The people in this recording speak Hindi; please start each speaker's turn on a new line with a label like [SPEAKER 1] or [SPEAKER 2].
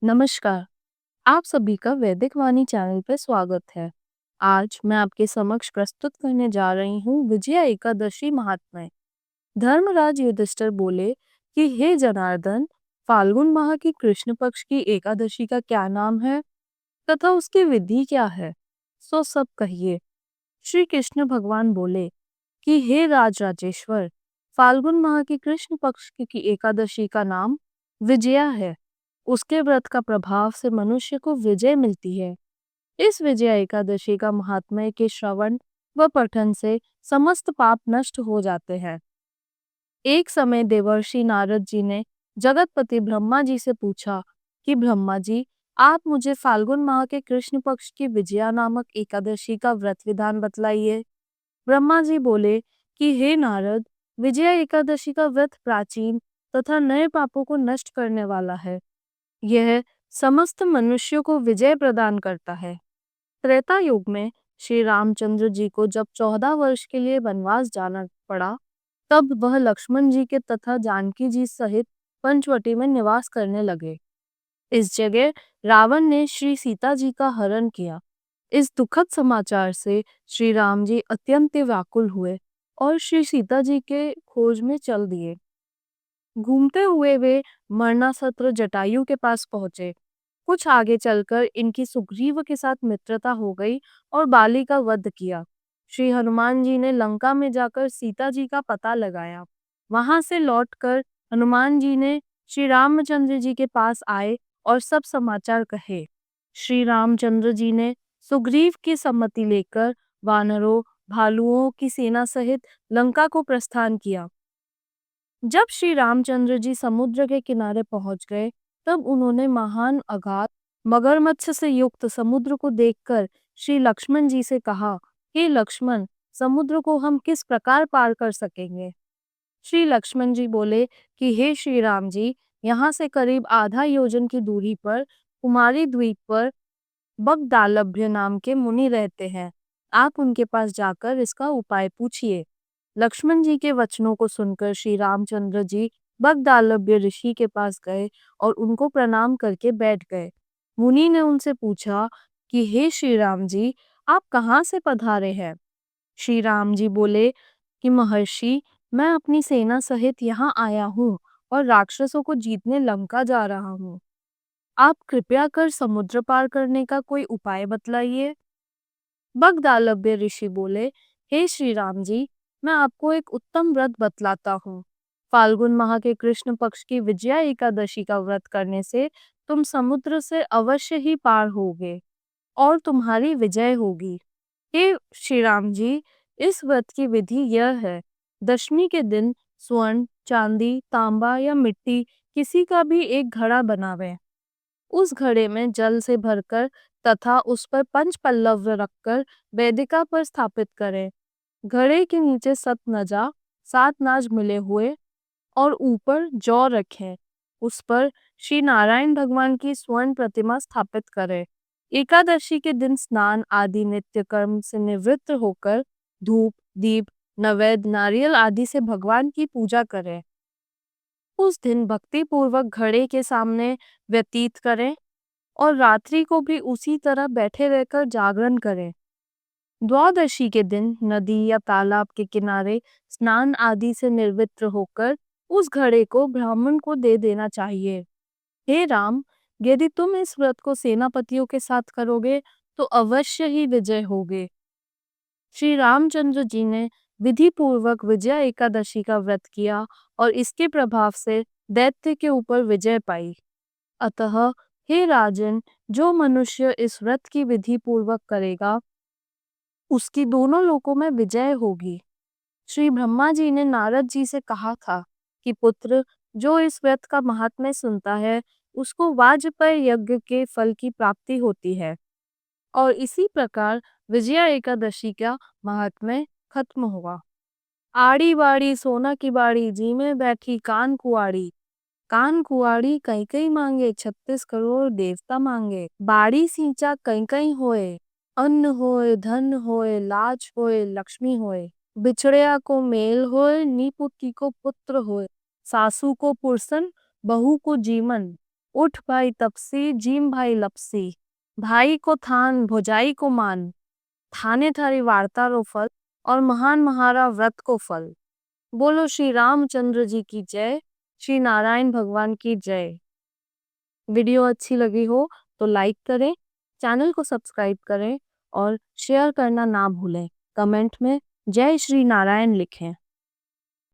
[SPEAKER 1] नमस्कार। आप सभी का वैदिक वाणी चैनल पे स्वागत है। आज मैं आपके समक्ष प्रस्तुत करने जा रही हूँ विजया एकादशी महात्म्य। धर्मराज युधिष्ठिर बोले कि हे जनार्दन, फाल्गुन माह की कृष्ण पक्ष की एकादशी का क्या नाम है तथा उसकी विधि क्या है, सो सब कहिए। श्री कृष्ण भगवान बोले कि हे राजराजेश्वर, फाल्गुन माह की कृष्ण पक्ष की एकादशी का नाम विजया है। उसके व्रत का प्रभाव से मनुष्य को विजय मिलती है। इस विजया एकादशी का महात्म्य के श्रवण व पठन से समस्त पाप नष्ट हो जाते हैं। एक समय देवर्षि नारद जी ने जगतपति ब्रह्मा जी से पूछा कि ब्रह्मा जी, आप मुझे फाल्गुन माह के कृष्ण पक्ष की विजया नामक एकादशी का व्रत विधान बतलाइए। ब्रह्मा जी बोले कि हे नारद, विजया एकादशी का व्रत प्राचीन तथा नए पापों को नष्ट करने वाला है। यह समस्त मनुष्यों को विजय प्रदान करता है। त्रेता युग में श्री रामचंद्र जी को जब 14 वर्ष के लिए वनवास जाना पड़ा, तब वह लक्ष्मण जी के तथा जानकी जी सहित पंचवटी में निवास करने लगे। इस जगह रावण ने श्री सीता जी का हरण किया। इस दुखद समाचार से श्री राम जी अत्यंत व्याकुल हुए और श्री सीता जी के खोज में चल दिए। घूमते हुए वे मरणासत्र जटायु के पास पहुंचे। कुछ आगे चलकर इनकी सुग्रीव के साथ मित्रता हो गई और बाली का वध किया। श्री हनुमान जी ने लंका में जाकर सीता जी का पता लगाया। वहां से लौटकर हनुमान जी ने श्री रामचंद्र जी के पास आए और सब समाचार कहे। श्री रामचंद्र जी ने सुग्रीव की सम्मति लेकर वानरों, भालुओं की सेना सहित लंका को प्रस्थान किया। जब श्री रामचंद्र जी समुद्र के किनारे पहुंच गए, तब उन्होंने महान अगाध मगरमच्छ से युक्त समुद्र को देखकर श्री लक्ष्मण जी से कहा, हे लक्ष्मण, समुद्र को हम किस प्रकार पार कर सकेंगे? श्री लक्ष्मण जी बोले कि हे श्री राम जी, यहाँ से करीब आधा योजन की दूरी पर कुमारी द्वीप पर बगदालभ्य नाम के मुनि रहते हैं। आप उनके पास जाकर इसका उपाय पूछिए। लक्ष्मण जी के वचनों को सुनकर श्री रामचंद्र जी बगदालभ्य ऋषि के पास गए और उनको प्रणाम करके बैठ गए। मुनि ने उनसे पूछा कि हे श्री राम जी, आप कहाँ से पधारे हैं? श्री राम जी बोले कि महर्षि, मैं अपनी सेना सहित यहाँ आया हूँ और राक्षसों को जीतने लंका जा रहा हूँ। आप कृपया कर समुद्र पार करने का कोई उपाय बतलाइए। बगदालभ्य ऋषि बोले, हे श्री राम जी, मैं आपको एक उत्तम व्रत बतलाता हूँ। फाल्गुन माह के कृष्ण पक्ष की विजया एकादशी का व्रत करने से तुम समुद्र से अवश्य ही पार होगे और तुम्हारी विजय होगी। हे श्री राम जी, इस व्रत की विधि यह है। दशमी के दिन स्वर्ण, चांदी, तांबा या मिट्टी किसी का भी एक घड़ा बनावें। उस घड़े में जल से भरकर तथा उस पर पंच पल्लव रखकर वेदिका पर स्थापित करें। घड़े के नीचे सतनजा, 7 नाज मिले हुए और ऊपर जौ रखें। उस पर श्री नारायण भगवान की स्वर्ण प्रतिमा स्थापित करें। एकादशी के दिन स्नान आदि नित्य कर्म से निवृत्त होकर धूप, दीप, नैवेद्य, नारियल आदि से भगवान की पूजा करें। उस दिन भक्ति पूर्वक घड़े के सामने व्यतीत करें और रात्रि को भी उसी तरह बैठे रहकर जागरण करें। द्वादशी के दिन नदी या तालाब के किनारे स्नान आदि से निर्वृत्त होकर उस घड़े को ब्राह्मण को दे देना चाहिए। हे राम, यदि तुम इस व्रत को सेनापतियों के साथ करोगे तो अवश्य ही विजय होगे। श्री रामचंद्र जी ने विधि पूर्वक विजया एकादशी का व्रत किया और इसके प्रभाव से दैत्य के ऊपर विजय पाई। अतः हे राजन, जो मनुष्य इस व्रत की विधि पूर्वक करेगा, उसकी दोनों लोकों में विजय होगी। श्री ब्रह्मा जी ने नारद जी से कहा था कि पुत्र, जो इस व्रत का महात्म्य सुनता है, उसको वाजपेय यज्ञ के फल की प्राप्ति होती है। और इसी प्रकार विजया एकादशी का महात्म्य खत्म हुआ। आड़ी बाड़ी सोना की बाड़ी, जी में बैठी कान कुआड़ी। कान कुआड़ी कई कई मांगे, 36 करोड़ देवता मांगे। बाड़ी सींचा कई कई होए, अन्न होए, धन होए, लाज होए, लक्ष्मी होए। बिछड़िया को मेल होए, नीपुति को पुत्र होए। सासू को पुरसन, बहू को जीवन। उठ भाई तपसी जिम भाई लपसी, भाई को थान भौजाई को मान, थाने थारी वार्ता रो फल और महान महारा व्रत को फल। बोलो श्री रामचंद्र जी की जय, श्री नारायण भगवान की जय। वीडियो अच्छी लगी हो तो लाइक करें, चैनल को सब्सक्राइब करें और शेयर करना ना भूलें। कमेंट में जय श्री नारायण लिखें।